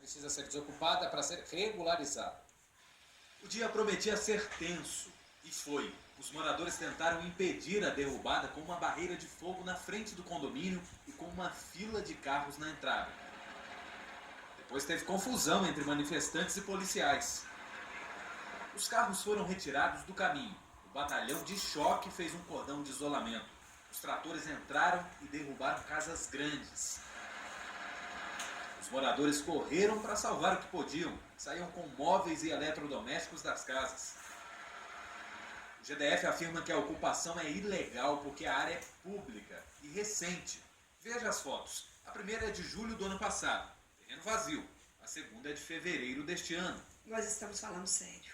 precisa ser desocupada para ser regularizada. O dia prometia ser tenso, e foi. Os moradores tentaram impedir a derrubada com uma barreira de fogo na frente do condomínio e com uma fila de carros na entrada. Depois teve confusão entre manifestantes e policiais. Os carros foram retirados do caminho. O batalhão de choque fez um cordão de isolamento. Os tratores entraram e derrubaram casas grandes. Os moradores correram para salvar o que podiam. Saíam com móveis e eletrodomésticos das casas. O GDF afirma que a ocupação é ilegal porque a área é pública e recente. Veja as fotos. A primeira é de julho do ano passado, terreno vazio. A segunda é de fevereiro deste ano. Nós estamos falando sério.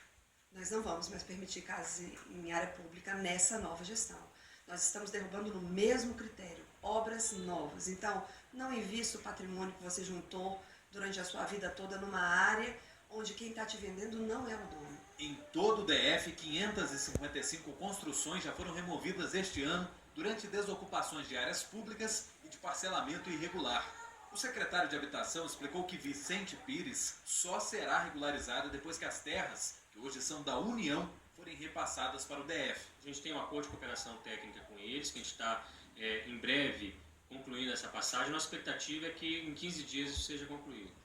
Nós não vamos mais permitir casas em área pública nessa nova gestão. Nós estamos derrubando no mesmo critério, obras novas. Então, não invista o patrimônio que você juntou durante a sua vida toda numa área onde quem está te vendendo não é o dono. Em todo o DF, 555 construções já foram removidas este ano durante desocupações de áreas públicas e de parcelamento irregular. O secretário de Habitação explicou que Vicente Pires só será regularizado depois que as terras, que hoje são da União, forem repassadas para o DF. A gente tem um acordo de cooperação técnica com eles, que a gente está em breve concluindo essa passagem. Nossa expectativa é que em 15 dias isso seja concluído.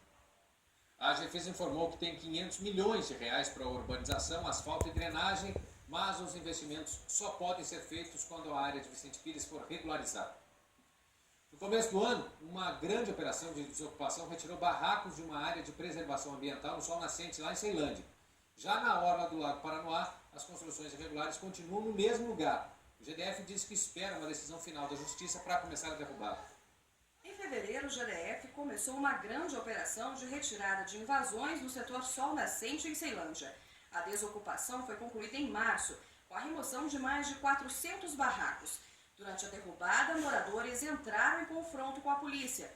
A AGFIS informou que tem 500 milhões de reais para urbanização, asfalto e drenagem, mas os investimentos só podem ser feitos quando a área de Vicente Pires for regularizada. No começo do ano, uma grande operação de desocupação retirou barracos de uma área de preservação ambiental no Sol Nascente, lá em Ceilândia. Já na orla do Lago Paranoá, as construções irregulares continuam no mesmo lugar. O GDF disse que espera uma decisão final da Justiça para começar a derrubada. Em fevereiro, o GDF começou uma grande operação de retirada de invasões no setor Sol Nascente em Ceilândia. A desocupação foi concluída em março, com a remoção de mais de 400 barracos. Durante a derrubada, moradores entraram em confronto com a polícia.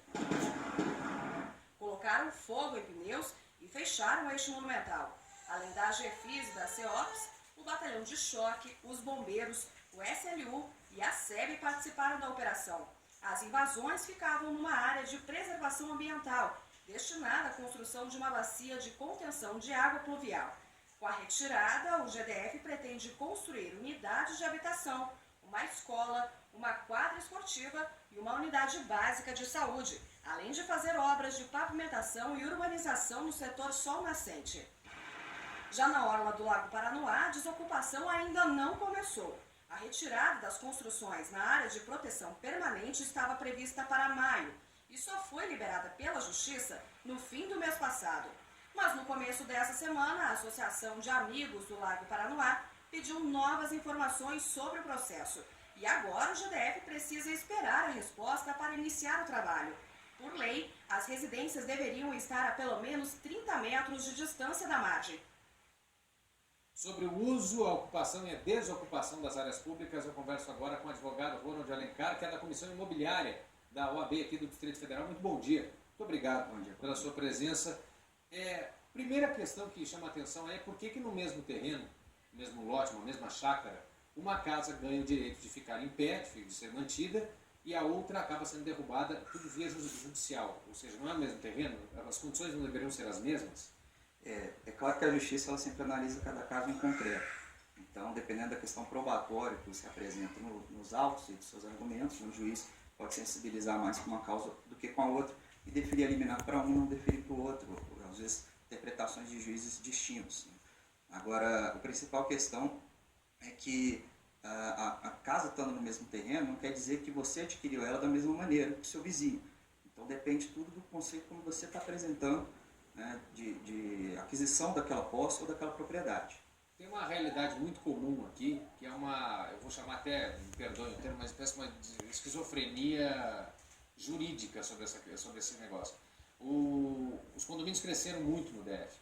Colocaram fogo em pneus e fecharam o eixo monumental. Além da AGFIS e da CEOPS, o batalhão de choque, os bombeiros, o SLU e a SEB participaram da operação. As invasões ficavam numa área de preservação ambiental, destinada à construção de uma bacia de contenção de água pluvial. Com a retirada, o GDF pretende construir unidades de habitação, uma escola, uma quadra esportiva e uma unidade básica de saúde, além de fazer obras de pavimentação e urbanização no setor Sol Nascente. Já na orla do Lago Paranoá, a desocupação ainda não começou. A retirada das construções na área de proteção permanente estava prevista para maio e só foi liberada pela Justiça no fim do mês passado. Mas no começo dessa semana, a Associação de Amigos do Lago Paranoá pediu novas informações sobre o processo. E agora o GDF precisa esperar a resposta para iniciar o trabalho. Por lei, as residências deveriam estar a pelo menos 30 metros de distância da margem. Sobre o uso, a ocupação e a desocupação das áreas públicas, eu converso agora com o advogado Ronald Alencar, que é da Comissão Imobiliária da OAB aqui do Distrito Federal. Muito bom dia. Muito obrigado pela sua presença. Primeira questão que chama a atenção é por que no mesmo terreno, no mesmo lote, uma mesma chácara, uma casa ganha o direito de ficar em pé, de ser mantida, e a outra acaba sendo derrubada, tudo via judicial. Ou seja, não é o mesmo terreno? As condições não deveriam ser as mesmas? É claro que a justiça ela sempre analisa cada caso em concreto. Então, dependendo da questão probatória que se apresenta nos autos e dos seus argumentos, o juiz pode sensibilizar mais com uma causa do que com a outra e deferir a liminar para um, não deferir para o outro. Às vezes, interpretações de juízes distintos. Agora, a principal questão é que a casa estando no mesmo terreno não quer dizer que você adquiriu ela da mesma maneira que o seu vizinho. Então, depende tudo do conceito como você está apresentando, né, de aquisição daquela posse ou daquela propriedade. Tem uma realidade muito comum aqui, que é uma, eu vou chamar até, me perdoem o termo, mas parece uma esquizofrenia jurídica sobre esse negócio. Os condomínios cresceram muito no DF.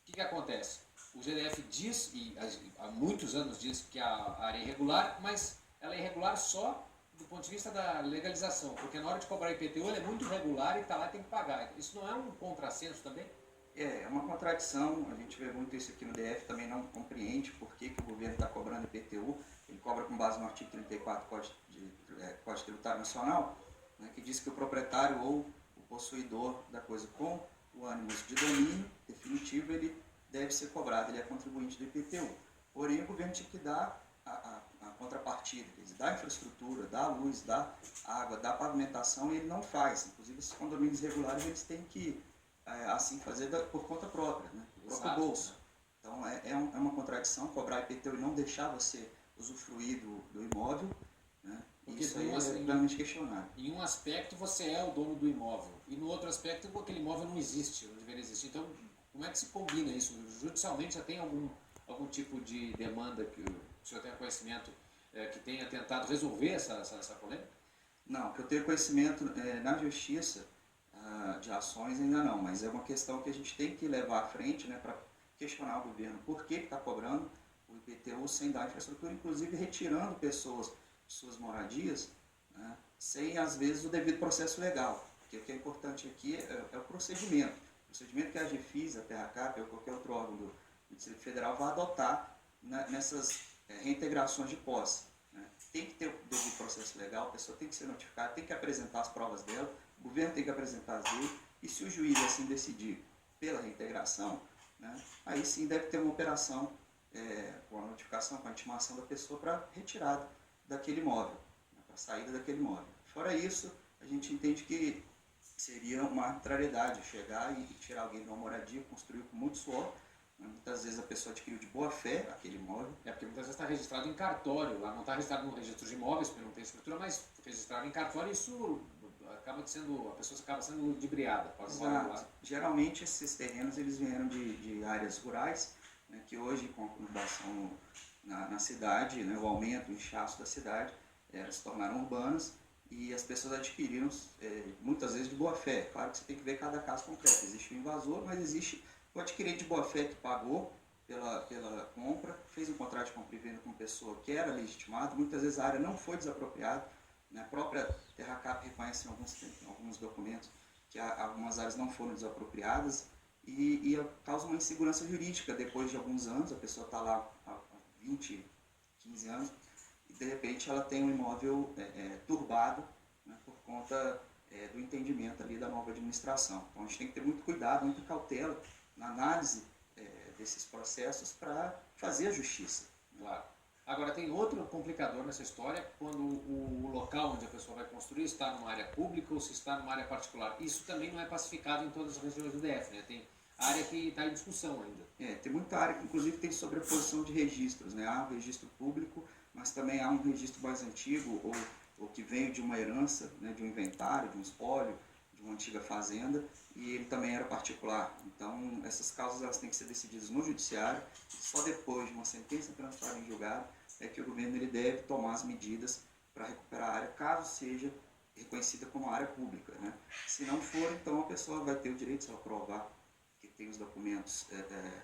O que acontece? O GDF diz, e há muitos anos diz que a área é irregular, mas ela é irregular só do ponto de vista da legalização, porque na hora de cobrar IPTU ela é muito regular e está lá e tem que pagar. Isso não é um contrassenso também? É uma contradição, a gente vê muito isso aqui no DF, também não compreende por que o governo está cobrando IPTU, ele cobra com base no artigo 34 do Código Tributário Nacional, né, que diz que o proprietário ou o possuidor da coisa com o o ânimos de domínio definitivo, ele deve ser cobrado, ele é contribuinte do IPTU. Porém, o governo tinha que dar a contrapartida, quer dizer, da infraestrutura, da luz, da água, da pavimentação, e ele não faz. Inclusive, esses condomínios regulares, eles têm que, assim, fazer por conta própria, né? Do próprio Exato, bolso. né? Então, é uma contradição cobrar IPTU e não deixar você usufruir do imóvel, né? Porque Isso aí duas- é realmente questionável. Em um aspecto você é o dono do imóvel e no outro aspecto aquele imóvel não existe, não deveria existir. Então, como é que se combina isso? Judicialmente já tem algum tipo de demanda que o senhor tenha conhecimento que tenha tentado resolver essa polêmica? Não, que eu tenho conhecimento na justiça de ações ainda não, mas é uma questão que a gente tem que levar à frente, né, para questionar o governo por que está cobrando o IPTU sem dar infraestrutura, inclusive retirando pessoas de suas moradias, né, sem às vezes o devido processo legal, porque o que é importante aqui é o procedimento. O procedimento que a GEFIS, a TerraCap ou qualquer outro órgão do Distrito Federal vai adotar nessas reintegrações de posse. Né. Tem que ter o devido processo legal, a pessoa tem que ser notificada, tem que apresentar as provas dela, o governo tem que apresentar as dele, e se o juiz assim decidir pela reintegração, né, aí sim deve ter uma operação com a notificação, com a intimação da pessoa para retirada daquele imóvel, né, para saída daquele imóvel. Fora isso, a gente entende que seria uma arbitrariedade chegar e tirar alguém de uma moradia, construir com muito suor, né, muitas vezes a pessoa adquiriu de boa fé aquele imóvel. É porque muitas vezes está registrado em cartório, lá não está registrado no registro de imóveis, porque não tem escritura, mas registrado em cartório, isso acaba sendo, a pessoa acaba sendo ludibriada. Exato. Geralmente esses terrenos eles vieram de áreas rurais, né, que hoje com a conurbação na cidade, né, o aumento, o inchaço da cidade, se tornaram urbanas e as pessoas adquiriram muitas vezes de boa fé. Claro que você tem que ver cada caso concreto. Existe o invasor, mas existe o adquirente de boa fé que pagou pela compra, fez um contrato de compra e venda com pessoa que era legitimada. Muitas vezes a área não foi desapropriada, né? A própria TerraCap reconhece em alguns documentos que algumas áreas não foram desapropriadas e causa uma insegurança jurídica. Depois de alguns anos, a pessoa está lá há 20, 15 anos e de repente ela tem um imóvel turbado, né, por conta do entendimento ali da nova administração. Então a gente tem que ter muito cuidado, muita cautela na análise desses processos para fazer a justiça. Claro. Agora, tem outro complicador nessa história, quando o local onde a pessoa vai construir está numa área pública ou se está numa área particular. Isso também não é pacificado em todas as regiões do DF, né? Tem área que está em discussão ainda. Tem muita área que, inclusive, tem sobreposição de registros, né? Há um registro público, mas também há um registro mais antigo ou que veio de uma herança, né? De um inventário, de um espólio, de uma antiga fazenda, e ele também era particular. Então, essas causas elas têm que ser decididas no judiciário, e só depois de uma sentença transferida em julgado é que o governo ele deve tomar as medidas para recuperar a área, caso seja reconhecida como área pública, né? Se não for, então a pessoa vai ter o direito, se ela provar que tem os documentos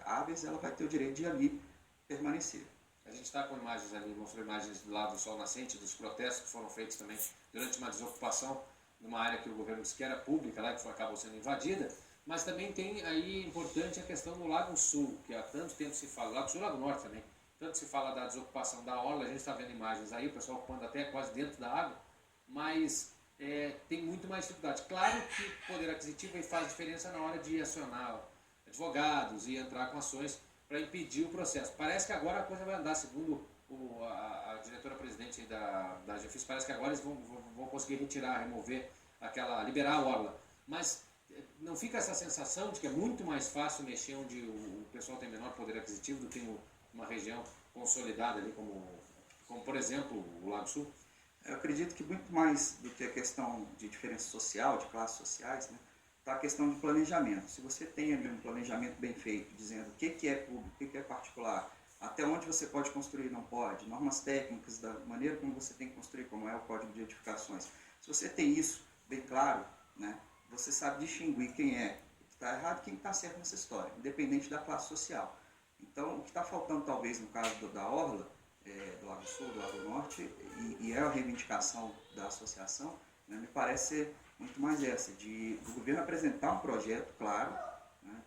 hábeis, ela vai ter o direito de ali permanecer. A gente está com imagens ali, mostrou imagens do lado do sol nascente, dos protestos que foram feitos também durante uma desocupação numa área que o governo disse que era pública, lá que acabou sendo invadida, mas também tem aí importante a questão do Lago Sul, que há tanto tempo se fala, Lago Sul e Lago Norte também, tanto se fala da desocupação da orla, a gente está vendo imagens aí, o pessoal ocupando até quase dentro da água, mas tem muito mais dificuldade. Claro que o poder aquisitivo faz diferença na hora de acionar advogados e entrar com ações para impedir o processo. Parece que agora a coisa vai andar, segundo a diretora-presidente da GEFIS, parece que agora eles vão conseguir remover liberar a orla. Mas não fica essa sensação de que é muito mais fácil mexer onde o pessoal tem menor poder aquisitivo do que uma região consolidada ali, como por exemplo o Lago Sul? Eu acredito que muito mais do que a questão de diferença social, de classes sociais, né, está a questão de planejamento. Se você tem ali um planejamento bem feito, dizendo o que é público, o que é particular, até onde você pode construir e não pode, normas técnicas da maneira como você tem que construir, como é o Código de Edificações. Se você tem isso bem claro, né, você sabe distinguir quem é o que está errado e quem está certo nessa história, independente da classe social. Então, o que está faltando talvez no caso da Orla, do Lago Sul, do Lago Norte, e é a reivindicação da associação, né, me parece ser muito mais essa, do governo apresentar um projeto claro, né,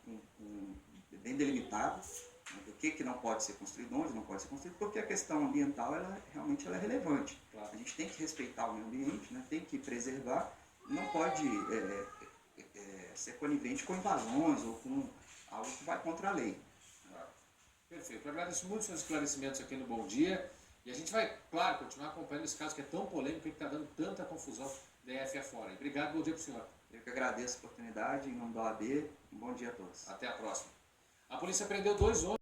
bem delimitado, né, do que não pode ser construído, onde não pode ser construído, porque a questão ambiental realmente é relevante. Claro. A gente tem que respeitar o meio ambiente, né, tem que preservar, não pode ser conivente com invasões ou com algo que vai contra a lei. Perfeito. Eu agradeço muito os seus esclarecimentos aqui no Bom Dia. E a gente vai, claro, continuar acompanhando esse caso que é tão polêmico e que está dando tanta confusão DF afora. Obrigado, bom dia para o senhor. Eu que agradeço a oportunidade, em nome da OAB, um bom dia a todos. Até a próxima. A polícia prendeu 2 homens.